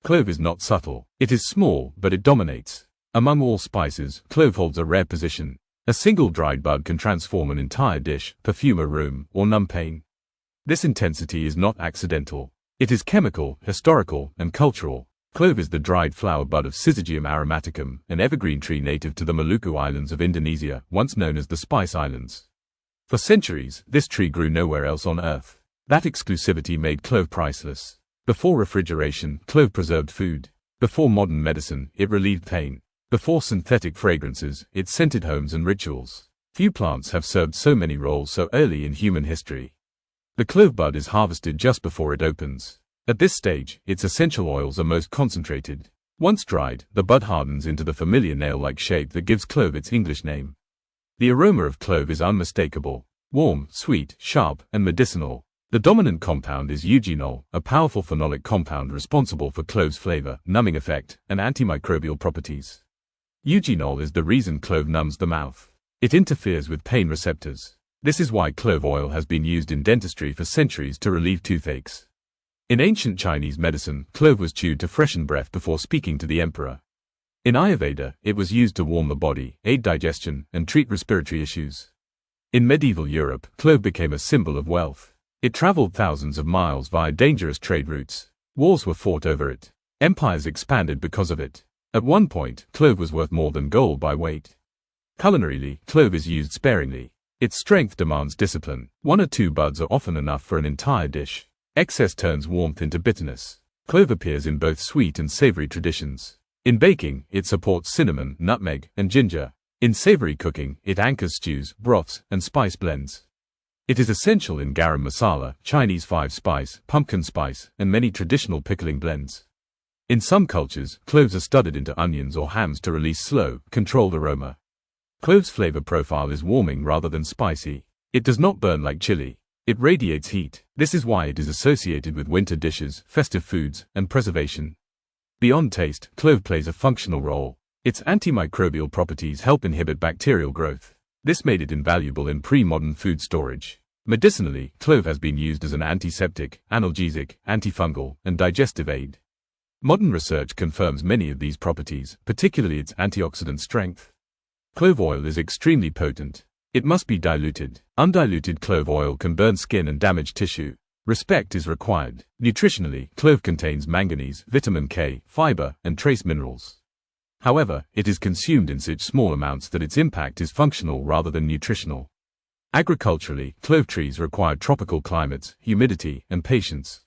Clove is not subtle. It is small, but it dominates. Among all spices, clove holds a rare position. A single dried bud can transform an entire dish, perfume a room, or numb pain. This intensity is not accidental. It is chemical, historical, and cultural. Clove is the dried flower bud of Syzygium aromaticum, an evergreen tree native to the Maluku Islands of Indonesia, once known as the Spice Islands. For centuries, this tree grew nowhere else on Earth. That exclusivity made clove priceless. Before refrigeration, clove preserved food. Before modern medicine, it relieved pain. Before synthetic fragrances, it scented homes and rituals. Few plants have served so many roles so early in human history. The clove bud is harvested just before it opens. At this stage, its essential oils are most concentrated. Once dried, the bud hardens into the familiar nail-like shape that gives clove its English name. The aroma of clove is unmistakable. Warm, sweet, sharp, and medicinal. The dominant compound is eugenol, a powerful phenolic compound responsible for clove's flavor, numbing effect, and antimicrobial properties. Eugenol is the reason clove numbs the mouth. It interferes with pain receptors. This is why clove oil has been used in dentistry for centuries to relieve toothaches. In ancient Chinese medicine, clove was chewed to freshen breath before speaking to the emperor. In Ayurveda, it was used to warm the body, aid digestion, and treat respiratory issues. In medieval Europe, clove became a symbol of wealth. It traveled thousands of miles via dangerous trade routes. Wars were fought over it. Empires expanded because of it. At one point, clove was worth more than gold by weight. Culinarily, clove is used sparingly. Its strength demands discipline. 1 or 2 buds are often enough for an entire dish. Excess turns warmth into bitterness. Clove appears in both sweet and savory traditions. In baking, it supports cinnamon, nutmeg, and ginger. In savory cooking, it anchors stews, broths, and spice blends. It is essential in garam masala, Chinese 5-spice, pumpkin spice, and many traditional pickling blends. In some cultures, cloves are studded into onions or hams to release slow, controlled aroma. Clove's flavor profile is warming rather than spicy. It does not burn like chili. It radiates heat. This is why it is associated with winter dishes, festive foods, and preservation. Beyond taste, clove plays a functional role. Its antimicrobial properties help inhibit bacterial growth. This made it invaluable in pre-modern food storage. Medicinally, clove has been used as an antiseptic, analgesic, antifungal, and digestive aid. Modern research confirms many of these properties, particularly its antioxidant strength. Clove oil is extremely potent. It must be diluted. Undiluted clove oil can burn skin and damage tissue. Respect is required. Nutritionally, clove contains manganese, vitamin K, fiber, and trace minerals. However, it is consumed in such small amounts that its impact is functional rather than nutritional. Agriculturally, clove trees require tropical climates, humidity, and patience.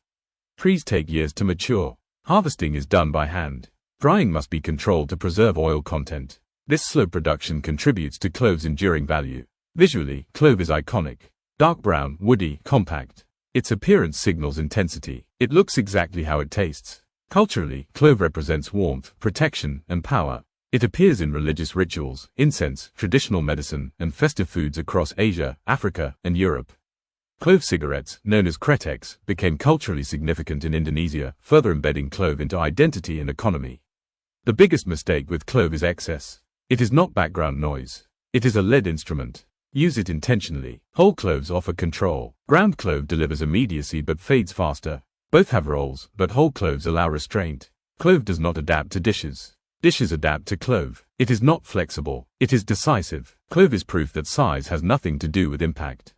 Trees take years to mature. Harvesting is done by hand. Drying must be controlled to preserve oil content. This slow production contributes to clove's enduring value. Visually, clove is iconic. Dark brown, woody, compact. Its appearance signals intensity. It looks exactly how it tastes. Culturally, clove represents warmth, protection, and power. It appears in religious rituals, incense, traditional medicine, and festive foods across Asia, Africa, and Europe. Clove cigarettes, known as kretek, became culturally significant in Indonesia, further embedding clove into identity and economy. The biggest mistake with clove is excess. It is not background noise. It is a lead instrument. Use it intentionally. Whole cloves offer control. Ground clove delivers immediacy but fades faster. Both have roles, but whole cloves allow restraint. Clove does not adapt to dishes. Dishes adapt to clove. It is not flexible. It is decisive. Clove is proof that size has nothing to do with impact.